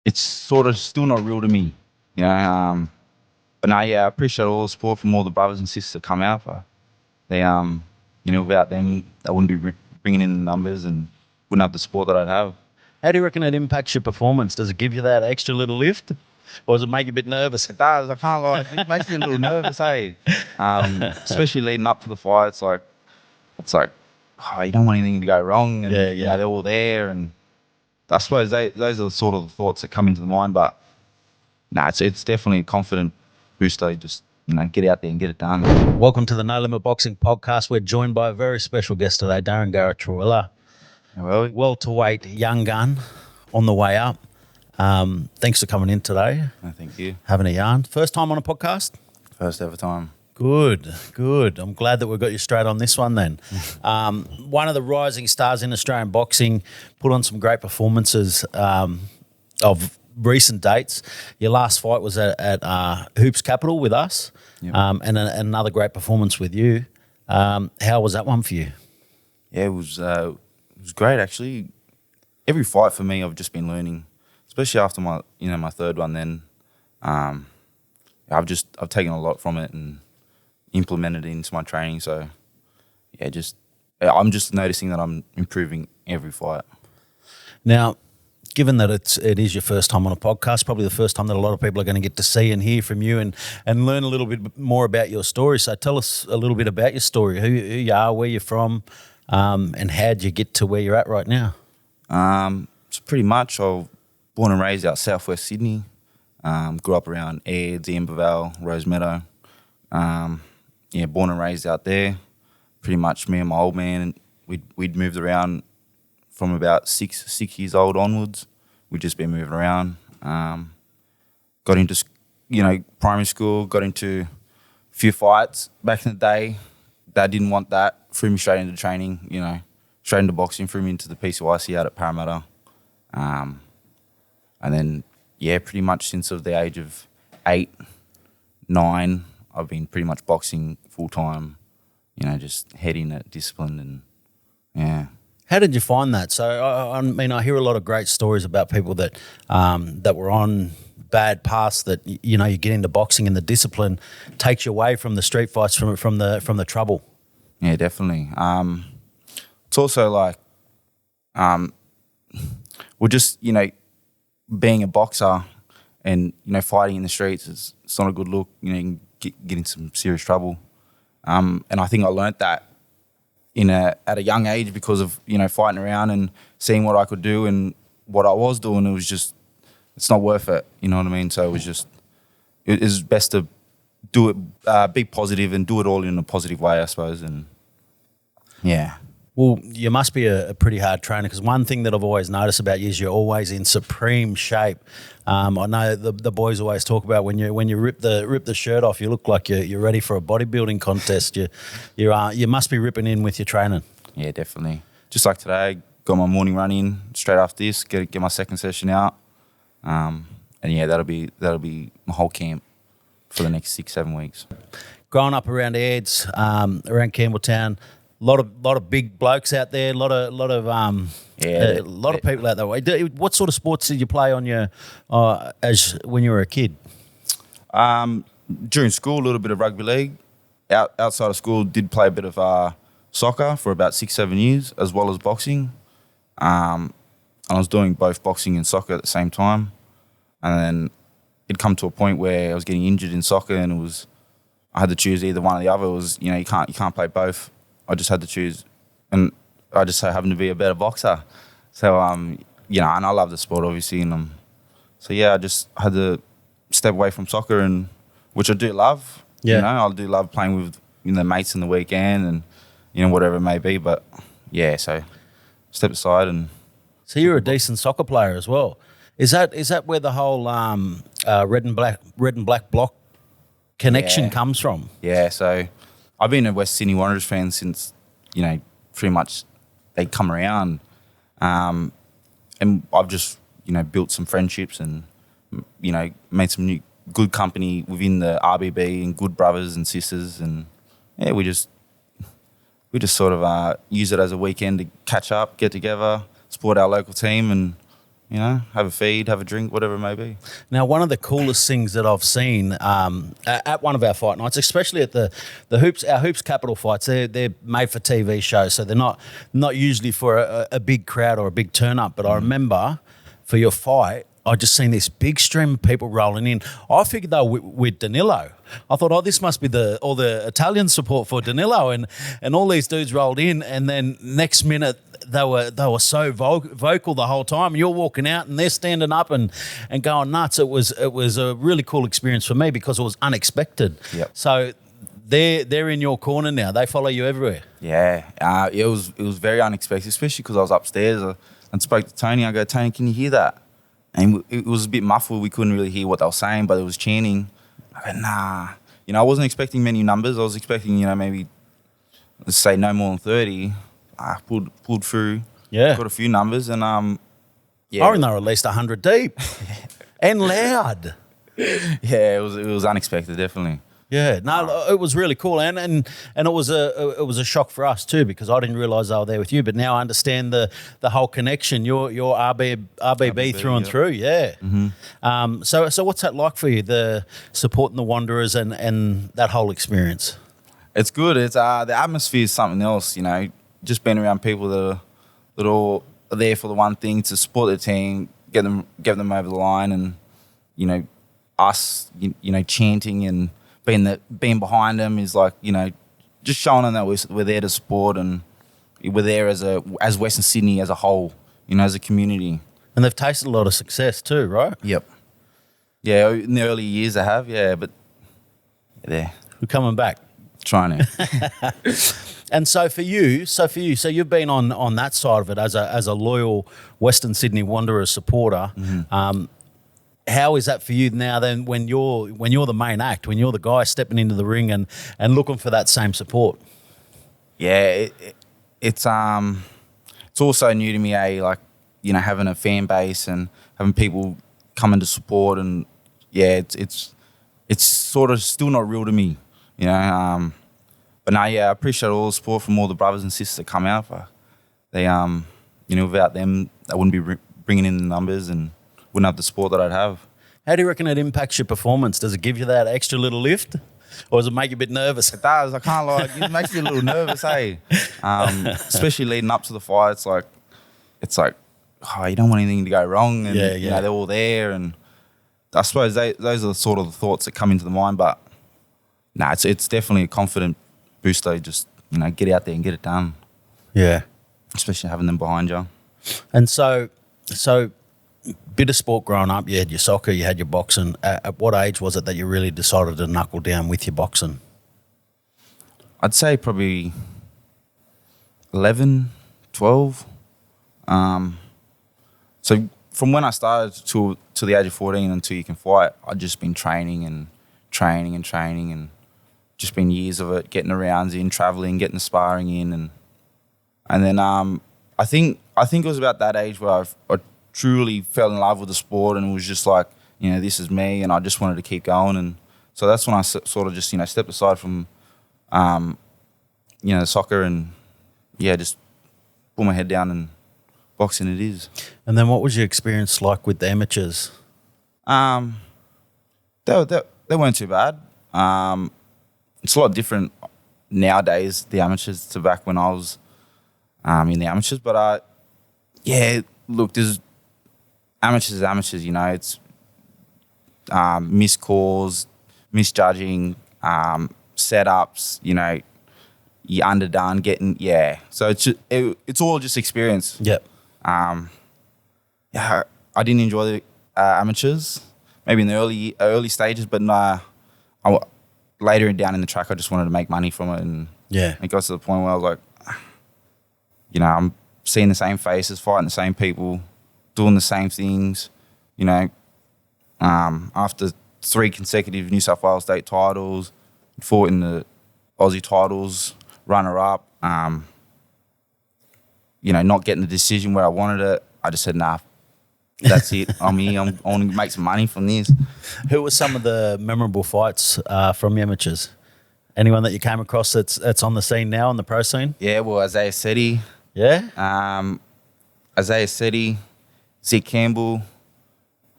it's sort of still not real to me, you know. But no, yeah, I appreciate all the support from all the brothers and sisters that come out. But they, without them, they wouldn't be bringing in the numbers and wouldn't have the support that I'd have. How do you reckon it impacts your performance? Does it give you that extra little lift? Or does it make you a bit nervous? It does. I can't lie. It makes me a little nervous, hey. Especially leading up to the fight. It's like, you don't want anything to go wrong. And, they're all there. And I suppose those are the sort of thoughts that come into the mind. But it's definitely a confident booster. Just, get out there and get it done. Welcome to the No Limit Boxing Podcast. We're joined by a very special guest today, Dharringarra Trewhella. Well, welterweight young gun on the way up. Thanks for coming in today. No, thank you. Having a yarn. First time on a podcast? First ever time. Good. I'm glad that we've got you straight on this one then. One of the rising stars in Australian boxing, put on some great performances of recent dates. Your last fight was at Hoops Capital with us. Yep. And another great performance with you. How was that one for you? Yeah, it was great actually. Every fight for me, I've just been learning, especially after my third one. Then, I've taken a lot from it and implemented it into my training. So, yeah, I'm just noticing that I'm improving every fight. Now, given that it is your first time on a podcast, probably the first time that a lot of people are going to get to see and hear from you and learn a little bit more about your story. So tell us a little bit about your story, who you are, where you're from, and how'd you get to where you're at right now? So pretty much, I was born and raised out southwest Sydney. Grew up around Aids, Ambervale, Rosemeadow. Born and raised out there. Pretty much me and my old man, we'd moved around from about six years old onwards. We'd just been moving around. Got into primary school. Got into a few fights back in the day. Dad didn't want that. Threw me straight into training. Straight into boxing. Threw me into the PCYC out at Parramatta. And then pretty much since of the age of 8, 9, I've been pretty much boxing full time. Just heading at discipline and yeah. How did you find that? So, I hear a lot of great stories about people that were on bad paths that, you get into boxing and the discipline takes you away from the street fights, from the trouble. Yeah, definitely. It's also like, just, being a boxer and, fighting in the streets, it's not a good look. You can get in some serious trouble. And I think I learnt that at a young age because of, fighting around and seeing what I could do and what I was doing. It was just, it's not worth it. You know what I mean? So it was best to do it, be positive and do it all in a positive way, I suppose. And yeah. Well, you must be a pretty hard trainer, because one thing that I've always noticed about you is you're always in supreme shape. I know the boys always talk about when you rip the shirt off, you look like you're ready for a bodybuilding contest. You must be ripping in with your training. Yeah, definitely. Just like today, got my morning run in straight after this. Get my second session out, and yeah, that'll be my whole camp for the next 6-7 weeks. Growing up around Aids, around Campbelltown. A lot of big blokes out there. A lot of people out that way. What sort of sports did you play on your when you were a kid? During school, a little bit of rugby league. Outside of school, did play a bit of soccer for about 6-7 years, as well as boxing. And I was doing both boxing and soccer at the same time. And then it'd come to a point where I was getting injured in soccer, and I had to choose either one or the other. It was you can't play both. I just had to choose, and I just so happened to be a better boxer. So, and I love the sport, obviously, and I just had to step away from soccer, and which I do love. Yeah. I do love playing with mates in the weekend, and whatever it may be. But yeah, so step aside and. So you're a decent soccer player as well. Is that where the whole red and black block connection comes from? Yeah. So. I've been a West Sydney Wanderers fan since, pretty much they come around. And I've just, built some friendships and, made some new good company within the RBB and good brothers and sisters. And, yeah, we just sort of use it as a weekend to catch up, get together, support our local team and, you know, have a feed, have a drink, whatever it may be. Now, one of the coolest things that I've seen at one of our fight nights, especially at the our Hoops Capital fights, they're made for TV shows, so they're not usually for a big crowd or a big turn up. But I remember for your fight, I just seen this big stream of people rolling in. I figured they were with Danilo. I thought, oh, this must be all the Italian support for Danilo, and all these dudes rolled in, and then next minute they were so vocal the whole time. You're walking out and they're standing up and going nuts. It was a really cool experience for me because it was unexpected. Yep. So they're in your corner now. They follow you everywhere. Yeah, it was very unexpected, especially because I was upstairs and spoke to Tony. I go, Tony, can you hear that? And it was a bit muffled. We couldn't really hear what they were saying, but it was chanting. I go, nah. You know, I wasn't expecting many numbers. I was expecting, you know, maybe, let's say no more than 30. I pulled through. Yeah. Got a few numbers and, yeah. I reckon they were at least 100 deep and loud. Yeah, it was unexpected, definitely. Yeah, no, it was really cool, and it was a shock for us too because I didn't realise they were there with you, but now I understand the whole connection. You're RBB through and through, yeah. Mm-hmm. So what's that like for you? The supporting the Wanderers and that whole experience. It's good. It's the atmosphere is something else. You know, just being around people that all are there for the one thing to support the team, get them over the line, and you know, us, you know, chanting and being behind them is like, you know, just showing them that we're there to support and we're there as Western Sydney as a whole, you know, as a community. And they've tasted a lot of success too, right? Yep. Yeah, in the early years they have, yeah, but they're coming back. Trying to. And so you've been on that side of it as a loyal Western Sydney Wanderers supporter. Mm-hmm. How is that for you now then when you're the main act, when you're the guy stepping into the ring and looking for that same support? Yeah, it's also new to me, like, you know, having a fan base and having people coming to support, and yeah, it's sort of still not real to me, you know. But no, yeah, I appreciate all the support from all the brothers and sisters that come out. They, you know, without them, I wouldn't be bringing in the numbers and wouldn't have the support that I'd have. How do you reckon it impacts your performance? Does it give you that extra little lift? Or does it make you a bit nervous? It does. I can't lie. It makes me a little nervous, hey? Especially leading up to the fight. It's like, oh, you don't want anything to go wrong. And, you know, they're all there. And I suppose those are the sort of the thoughts that come into the mind. But, no, it's definitely a confident booster. Just, you know, get out there and get it done. Yeah. Especially having them behind you. And so bit of sport growing up, you had your soccer, you had your boxing. At what age was it that you really decided to knuckle down with your boxing? I'd say probably 11, 12. So from when I started to the age of 14 until you can fight, I'd just been training and just been years of it, getting the rounds in, travelling, getting the sparring in. And then I think it was about that age where I truly fell in love with the sport and was just like, you know, this is me, and I just wanted to keep going. And so that's when I sort of just, you know, stepped aside from, you know, soccer and, yeah, just put my head down and boxing it is. And then what was your experience like with the amateurs? They weren't too bad. It's a lot different nowadays, the amateurs, to back when I was in the amateurs. But, yeah, look, there's amateurs, you know, it's missed calls, misjudging, setups, you know, you're underdone, so it's all just experience. Yep. Yeah, I didn't enjoy the amateurs, maybe in the early stages, but later down in the track, I just wanted to make money from it, and it got to the point where I was like, you know, I'm seeing the same faces, fighting the same people, doing the same things, you know. After 3 consecutive New South Wales state titles, fought in the Aussie titles, runner-up, you know, not getting the decision where I wanted it, I just said, nah, that's it. I'm here. I want to make some money from this. Who were some of the memorable fights from the amateurs? Anyone that you came across that's on the scene now, on the pro scene? Yeah, well, Isaiah Setti. Yeah? Isaiah Setti, Zeke Campbell.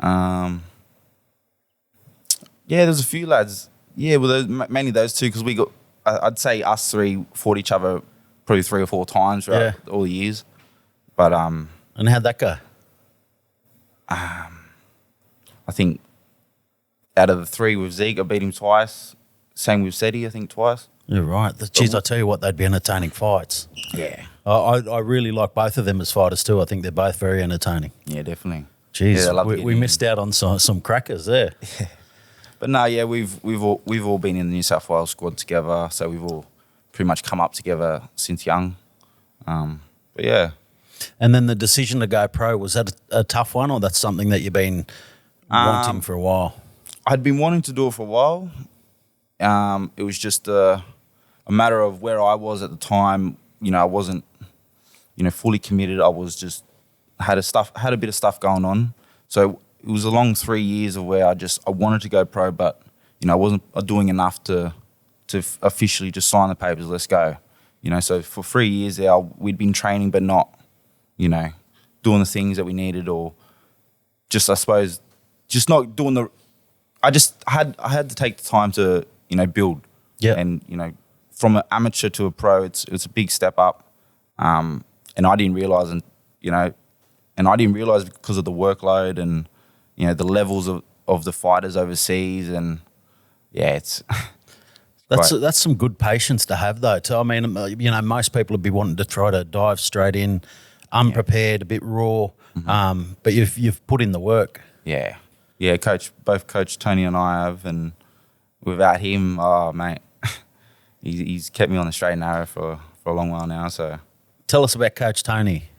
Yeah, there's a few lads. Yeah, well, mainly those two because we got. I'd say us three fought each other probably 3 or 4 times throughout all the years. But and how'd that go? I think out of the 3 with Zeke, I beat him twice. Same with Seti, I think twice. You're right. Geez, I tell you what, they'd be entertaining fights. Yeah. I really like both of them as fighters too. I think they're both very entertaining. Yeah, definitely. Jeez, yeah, we missed out on some crackers there. Yeah. But no, yeah, we've all been in the New South Wales squad together, so we've all pretty much come up together since young. But yeah. And then the decision to go pro, was that a tough one, or that's something that you've been wanting for a while? I'd been wanting to do it for a while. It was just a matter of where I was at the time. You know, I wasn't, fully committed. I was just had a bit of stuff going on. So it was a long 3 years of where I wanted to go pro, but I wasn't doing enough to officially just sign the papers. Let's go. So for 3 years there, we'd been training, but not, doing the things that we needed, or just I suppose just not doing the. I had to take the time to build. Yeah. And from an amateur to a pro, it's a big step up. And I didn't realize, because of the workload and the levels of the fighters overseas, and yeah, it's. That's some good patience to have, though. I mean, most people would be wanting to try to dive straight in, unprepared, a bit raw, but you've put in the work. Yeah, yeah. Both Coach Tony and I have, and without him, oh mate, he's kept me on the straight and narrow for a long while now. So, tell us about Coach Tony,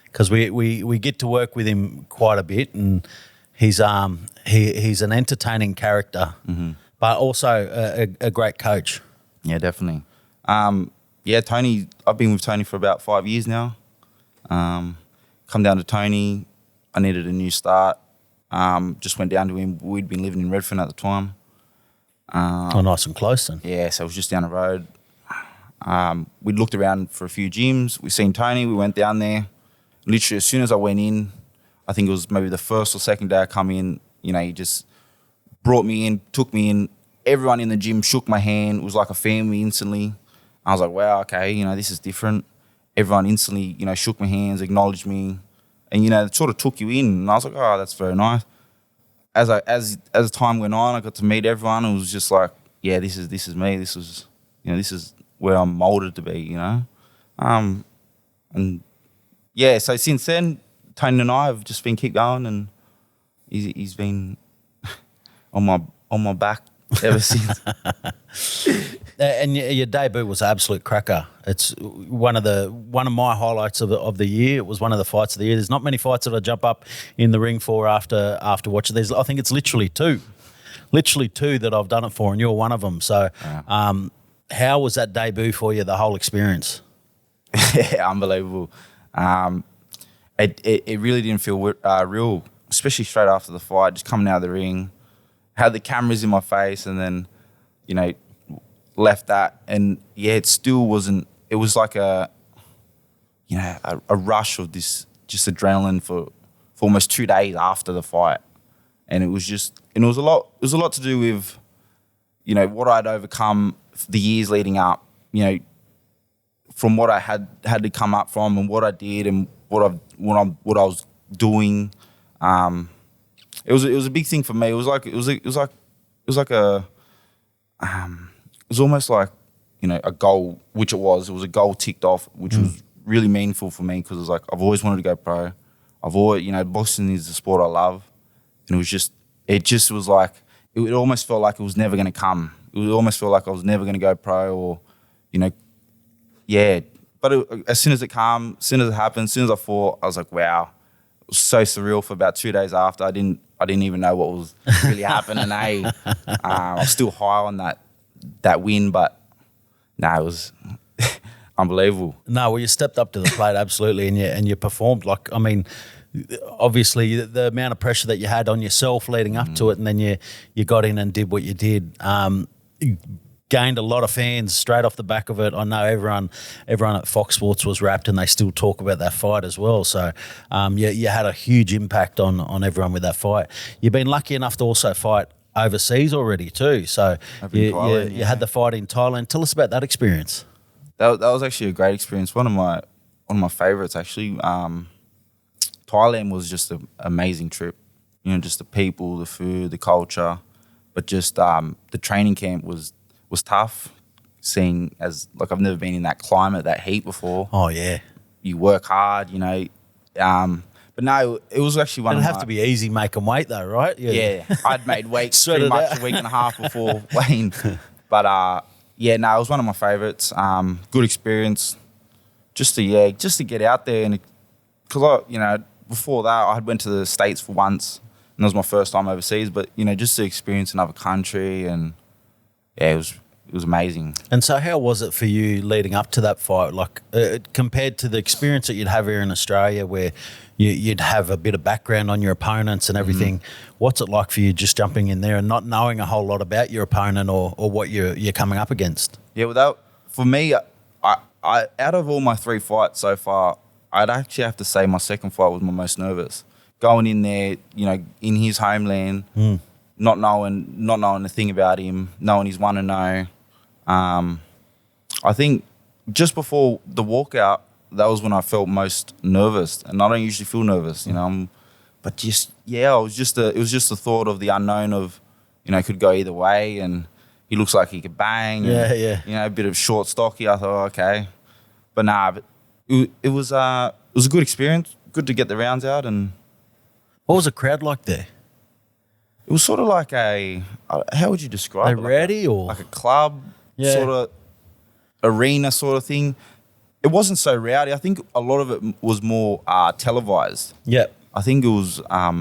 because we get to work with him quite a bit, and he's an entertaining character. Mm-hmm. But also a great coach. Yeah, definitely. Tony, I've been with Tony for about 5 years now. Come down to Tony. I needed a new start. Just went down to him. We'd been living in Redfern at the time. Nice and close then. Yeah, so it was just down the road. We looked around for a few gyms. We seen Tony. We went down there. Literally, as soon as I went in, I think it was maybe the first or second day I come in, he just brought me in, took me in. Everyone in the gym shook my hand. It was like a family instantly. I was like, wow, okay, this is different. Everyone instantly, shook my hands, acknowledged me, and it sort of took you in. And I was like, oh, that's very nice. As time went on, I got to meet everyone. It was just like, yeah, this is me. This was, this is where I'm molded to be. And yeah, so since then, Tony and I have just been keep going, and he's been on my back ever since. And your debut was an absolute cracker. It's one of my highlights of the year. It was one of the fights of the year. There's not many fights that I jump up in the ring for after watching these. I think it's literally two that I've done it for, and you're one of them. So, how was that debut for you? The whole experience? Yeah, unbelievable. It really didn't feel real, especially straight after the fight. Just coming out of the ring, had the cameras in my face, and then, left that, and yeah, it still wasn't. It was like a rush of this just adrenaline for almost 2 days after the fight, and it was a lot. It was a lot to do with, what I'd overcome the years leading up, from what I had to come up from, and what I did, and what I was doing. It was a big thing for me. It was almost like, a goal, which it was. It was a goal ticked off, which was really meaningful for me, because it was like, I've always wanted to go pro. I've always, boxing is the sport I love. And it just was like, it almost felt like it was never going to come. It would almost feel like I was never going to go pro, or, yeah. But as soon as it came, as soon as it happened, as soon as I fought, I was like, wow. It was so surreal for about 2 days after. I didn't even know what was really happening. I was still high on that win, but it was unbelievable. No, well, you stepped up to the plate, absolutely, and you performed. Like, I mean, obviously the amount of pressure that you had on yourself leading up to it, and then you got in and did what you did. gained a lot of fans straight off the back of it. I know everyone at Fox Sports was wrapped, and they still talk about that fight as well. So, you had a huge impact on everyone with that fight. You've been lucky enough to also fight overseas already too. So you had the fight in Thailand. Tell us about that experience. That was actually a great experience. One of my favorites actually. Thailand was just an amazing trip. You know, just the people, the food, the culture, but just the training camp was tough. Seeing as like I've never been in that climate, that heat before. Oh yeah, you work hard, you know. But no, it was actually one. It'd have to be easy making weight though, right? Yeah, I'd made weight pretty much a week and a half before weighing. But no, it was one of my favorites. Good experience, just to get out there, and because before that I had went to the States for once, and that was my first time overseas. But just to experience another country, and it was amazing. And so how was it for you leading up to that fight? Like compared to the experience that you'd have here in Australia where you'd have a bit of background on your opponents and everything, what's it like for you just jumping in there and not knowing a whole lot about your opponent or what you're coming up against? Yeah, well, for me, I out of all my 3 fights so far, I'd actually have to say my second fight was my most nervous. Going in there, in his homeland, not knowing a thing about him, knowing he's 1-0. I think just before the walkout, that was when I felt most nervous, and I don't usually feel nervous, but it was just the thought of the unknown of, could go either way, and he looks like he could bang. Yeah. A bit of short, stocky. I thought, okay, but it was a good experience. Good to get the rounds out. And what was the crowd like there? It was sort of like how would you describe it? Rowdy or like a club sort of arena sort of thing. It wasn't so rowdy. I think a lot of it was more televised. Yeah. I think it was, I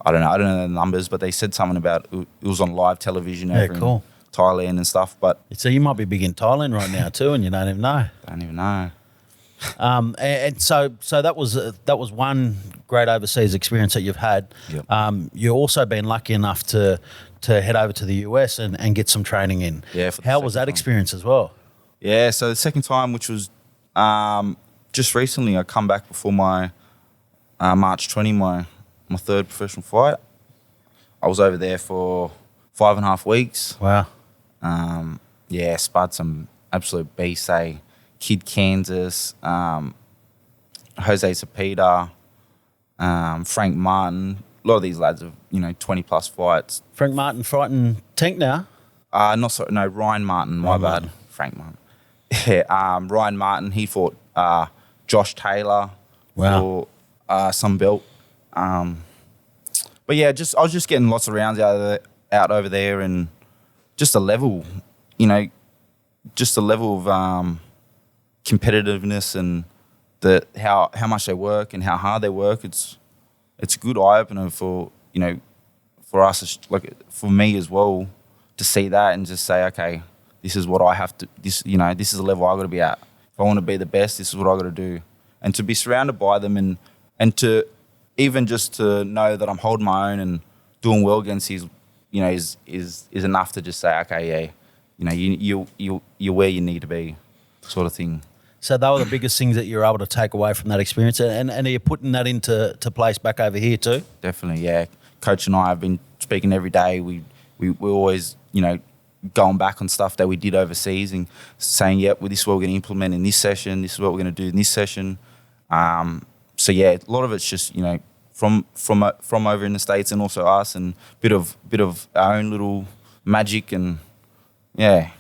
don't know the numbers, but they said something about it was on live television over in Thailand and stuff. But so you might be big in Thailand right now too, and you don't even know. Don't even know. And so that was one great overseas experience that you've had. Yep. You've also been lucky enough to head over to the US and get some training in. Yeah. How was that experience as well? Yeah, so the second time, which was just recently, I come back before my March 20, my third professional fight. I was over there for 5.5 weeks. Wow. Spud some absolute beasts, Kid Kansas, Jose Cepeda, Frank Martin. A lot of these lads have, 20-plus fights. Frank Martin fighting Tank now? Ryan Martin, my bad. Martin. Frank Martin. Yeah, Ryan Martin, he fought Josh Taylor for some belt. But yeah, I was just getting lots of rounds out over there, and just a level, just a level of competitiveness and how much they work and how hard they work. It's a good eye opener for for us, like for me as well, to see that and just say, okay, this is what I have to. This is the level I got to be at. If I want to be the best, this is what I got to do. And to be surrounded by them and to even just to know that I'm holding my own and doing well against these, is enough to just say, okay, yeah, you're where you need to be, sort of thing. So they were the biggest things that you're able to take away from that experience, and are you putting that into place back over here too? Definitely, yeah. Coach and I have been speaking every day. We always, going back on stuff that we did overseas and saying, yep, this is what we're going to implement in this session. This is what we're going to do in this session. So yeah, a lot of it's just from over in the States and also us, and bit of our own little magic, and yeah.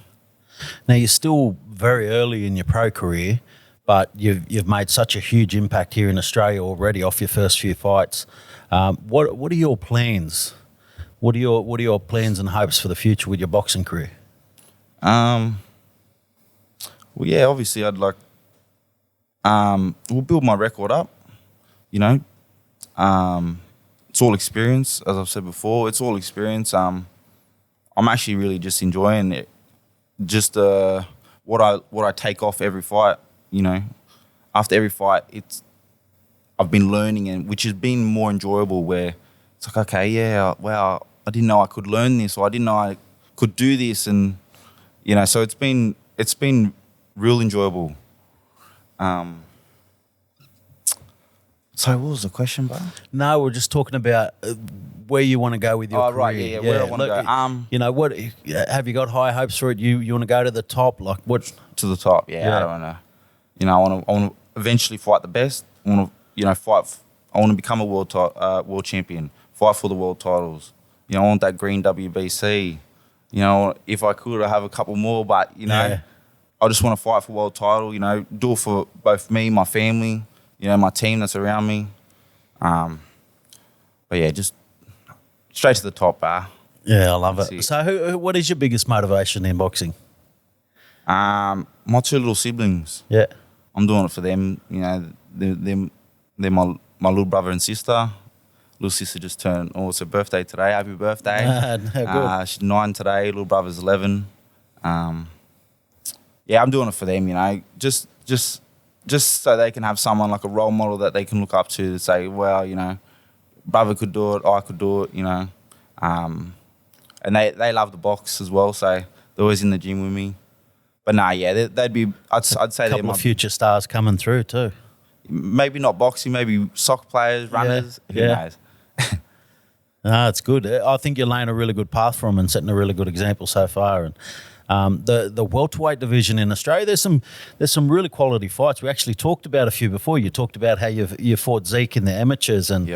Now you're still very early in your pro career, but you've made such a huge impact here in Australia already off your first few fights. What are your plans? What are your plans and hopes for the future with your boxing career? Well, yeah, obviously I'd like. We'll build my record up. It's all experience, as I've said before. It's all experience. I'm actually really just enjoying it. Just what I take off every fight. After every fight, I've been learning, and which has been more enjoyable. Where it's like, okay, yeah, wow, I didn't know I could learn this, or I didn't know I could do this, and So it's been real enjoyable. So what was the question, bro? No, we're just talking about where you want to go with your career. Right, yeah, where I want to go. What have you got high hopes for it? You want to go to the top? Like what? To the top, yeah. I don't know. I want to eventually fight the best. I want to, fight. I want to become a world champion. Fight for the world titles. I want that green WBC. If I could, I have a couple more, but I just want to fight for world title. Do it for both me, my family, my team that's around me. But yeah, just straight to the top, Yeah, I love it. So, what is your biggest motivation in boxing? My two little siblings. Yeah, I'm doing it for them. They're my little brother and sister. Little sister just turned, it's her birthday today. Happy birthday. Good. She's 9 today. Little brother's 11. Yeah, I'm doing it for them, just so they can have someone like a role model that they can look up to say, well, brother could do it, I could do it, and they love the box as well, so they're always in the gym with me. But they'd be, I'd say they're a couple of future stars coming through too. Maybe not boxing, maybe soccer players, runners, who knows. No, it's good. I think you're laying a really good path for them and setting a really good example so far. And the welterweight division in Australia, there's some really quality fights. We actually talked about a few before. You talked about how you fought Zeke in the amateurs, and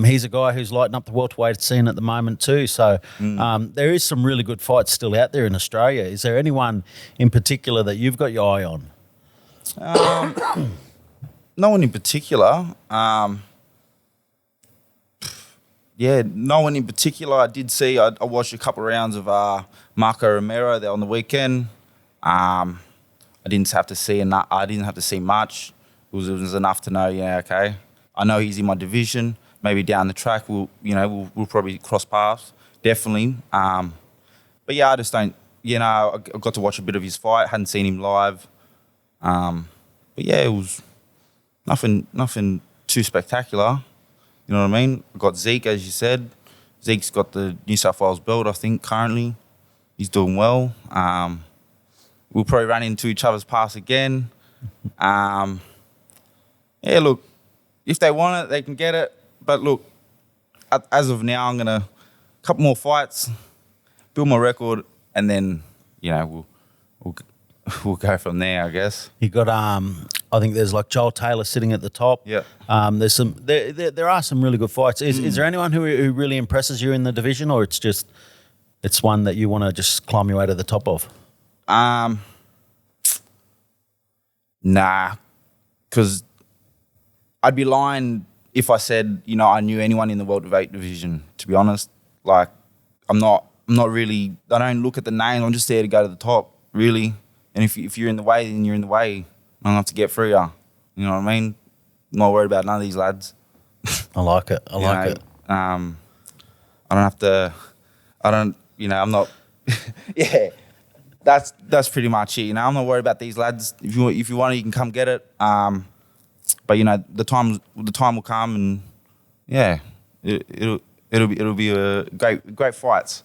he's a guy who's lighting up the welterweight scene at the moment too. So there is some really good fights still out there in Australia. Is there anyone in particular that you've got your eye on? No one in particular. No one in particular. I did see. I watched a couple of rounds of Marco Romero there on the weekend. I didn't have to see enough. I didn't have to see much. It was enough to know. Okay. I know he's in my division. Maybe down the track, we'll probably cross paths. Definitely. But I just don't. I got to watch a bit of his fight. Hadn't seen him live. But it was nothing too spectacular. You know what I mean? I got Zeke, as you said. Zeke's got the New South Wales belt, I think, currently. He's doing well. We'll probably run into each other's paths again. Look, if they want it, they can get it. But look, as of now, I'm going to couple more fights, build my record, and then, we'll go from there, I guess. You got I think there's like Joel Taylor sitting at the top. Yeah. There's some there are some really good fights. Is there anyone who really impresses you in the division, or it's one that you want to just climb your way to the top of? Nah, because I'd be lying if I said I knew anyone in the welterweight division. To be honest, like I'm not really. I don't look at the name. I'm just there to go to the top, really. And if you're in the way, then you're in the way. I don't have to get through you. You know what I mean? I'm not worried about none of these lads. I like it. I like it. I don't have to. I don't. I'm not. Yeah. That's pretty much it. I'm not worried about these lads. If you want it, you can come get it. But the time will come, and it'll be a great fights.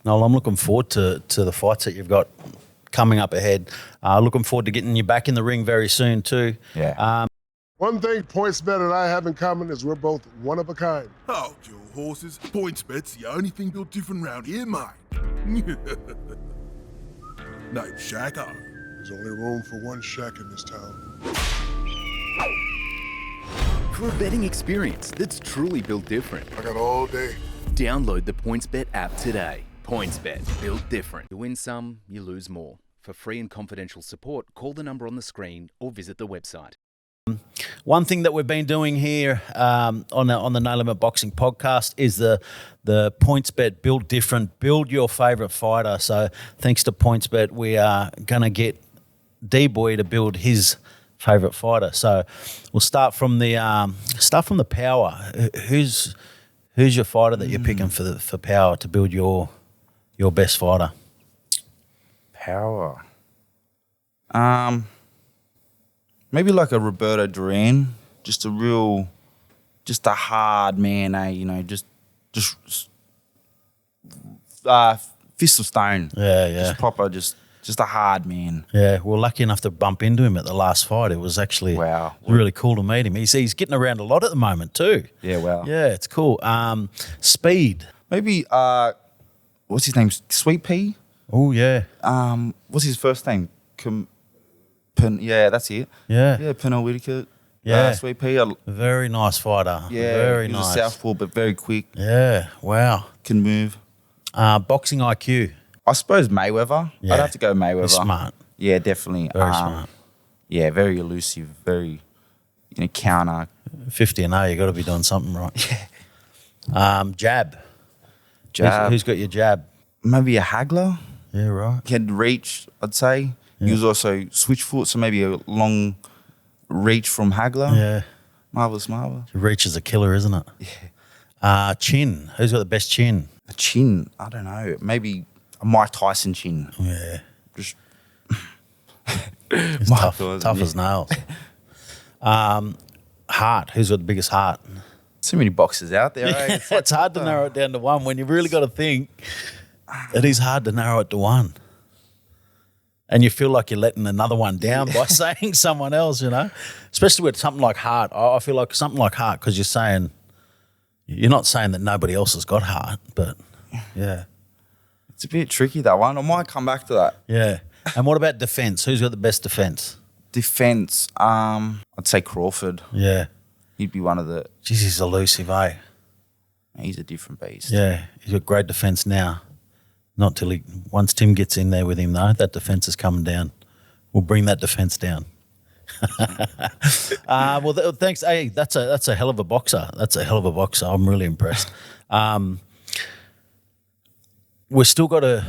No, I'm looking forward to the fights that you've got coming up ahead. Looking forward to getting you back in the ring very soon too. Yeah. One thing PointsBet and I have in common is we're both one of a kind. Oh, your horses. PointsBet's the only thing built different round here, mate. No, Shacko. There's only room for one shack in this town. For a betting experience that's truly built different. I got all day. Download the PointsBet app today. PointsBet, built different. You win some, you lose more. For free and confidential support, call the number on the screen or visit the website. One thing that we've been doing here on the No Limit Boxing podcast is the PointsBet Build Different, build your favourite fighter. So thanks to PointsBet, we are going to get D-Boy to build his favourite fighter. So we'll start from the power. Who's your fighter that you're picking for power to build your best fighter? Power. Maybe like a Roberto Duran, just a hard man, just fist of stone. Yeah. Just proper, just just a hard man. Yeah, we were lucky enough to bump into him at the last fight. It was actually really cool to meet him. He's getting around a lot at the moment too. Yeah, wow. Yeah, it's cool. Speed. Maybe, what's his name? Sweet Pea? Oh, yeah. What's his first name? Yeah, that's it. Yeah. Yeah, Pernell Whitaker. Yeah. Sweet Pea. Very nice fighter. Yeah, very he's nice. a southpaw, but very quick. Yeah, wow. Can move. Boxing IQ. I suppose Mayweather. Yeah. I'd have to go Mayweather. He's smart. Yeah, definitely. Very smart. Yeah, very elusive, very, counter. 50-0, you got to be doing something right. Yeah. Jab. Jab. Who's got your jab? Maybe a haggler. Yeah, right. He had reach, I'd say. Yeah. He was also switch foot, so maybe a long reach from haggler. Yeah. Marvellous. Reach is a killer, isn't it? Yeah. Chin. Who's got the best chin? A chin, I don't know. Maybe a Mike Tyson chin. Yeah. Just It's Mike tough Tyson, as nails. Heart. Who's got the biggest heart? too many boxes out there. Eh? It's hard to narrow it down to one. When you've really got to think, it is hard to narrow it to one. And you feel like you're letting another one down by saying someone else, Especially with something like heart. I feel like something like heart because you're not saying that nobody else has got heart, but yeah. It's a bit tricky, that one. I might come back to that. Yeah. And what about defence? Who's got the best defence? Defence, I'd say Crawford. Yeah. He'd be one of the... Jeez, he's elusive, eh? He's a different beast. Yeah. He's got great defence now. Not till once Tim gets in there with him, though, that defence is coming down. We'll bring that defence down. Thanks. Hey, that's a hell of a boxer. I'm really impressed. We've still got a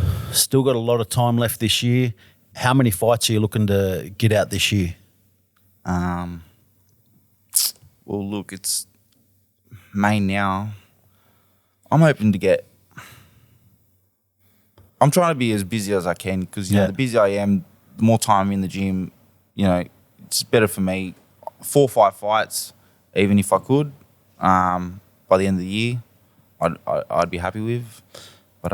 lot of time left this year. How many fights are you looking to get out this year? Well, look, it's May now. I'm hoping to get... I'm trying to be as busy as I can because, the busier I am, the more time I'm in the gym, it's better for me. 4 or 5 fights, even if I could, by the end of the year, I'd be happy with. But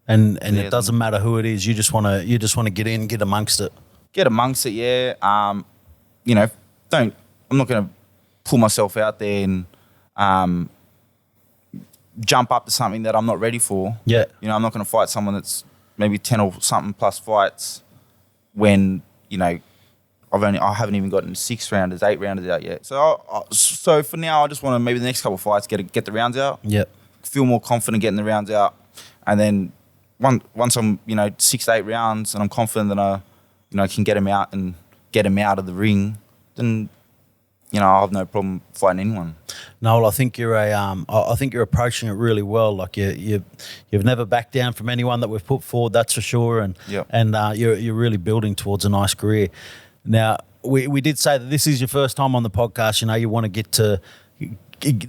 and it doesn't matter who it is. You just want to get in, get amongst it. Get amongst it, yeah. I'm not going to pull myself out there and jump up to something that I'm not ready for. Yeah. I'm not going to fight someone that's maybe 10 or something plus fights when, I haven't even gotten 6 rounders, 8 rounders out yet. So for now, I just want to maybe the next couple of fights get the rounds out. Yep. Feel more confident getting the rounds out, and then once I'm 6 to 8 rounds and I'm confident that I can get him out and get him out of the ring, then I'll have no problem fighting anyone. Noel, I think you're I think you're approaching it really well. Like you've never backed down from anyone that we've put forward, that's for sure. And you're really building towards a nice career. Now we did say that this is your first time on the podcast. You want to get to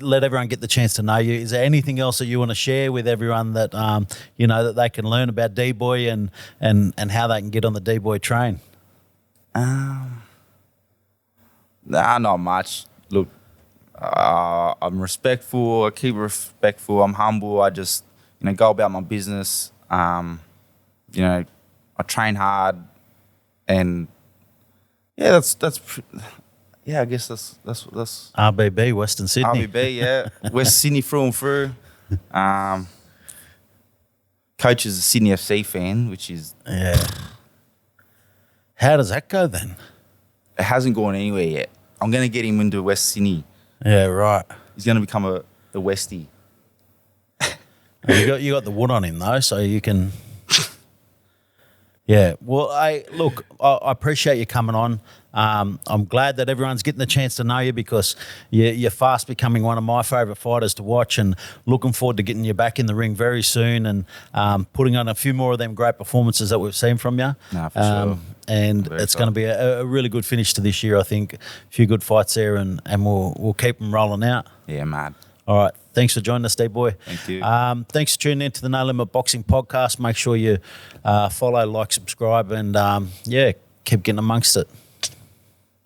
let everyone get the chance to know you. Is there anything else that you want to share with everyone that that they can learn about D-Boy and how they can get on the D-Boy train? Nah, not much. Look, I'm respectful. I keep respectful. I'm humble. I just, go about my business. I train hard, and I guess that's RBB, Western Sydney. RBB, yeah, West Sydney through and through. Coach is a Sydney FC fan, which is How does that go then? It hasn't gone anywhere yet. I'm going to get him into West Sydney. Yeah, right. He's going to become a Westie. You got the wood on him though, so you can. Yeah. Well, I appreciate you coming on. I'm glad that everyone's getting the chance to know you because you're fast becoming one of my favourite fighters to watch, and looking forward to getting you back in the ring very soon and putting on a few more of them great performances that we've seen from you. No, for sure. And it's going to be a really good finish to this year, I think. A few good fights there, and we'll keep them rolling out. Yeah, mad. All right. Thanks for joining us, D-Boy. Thank you. Thanks for tuning in to the No Limit Boxing Podcast. Make sure you follow, like, subscribe, and keep getting amongst it.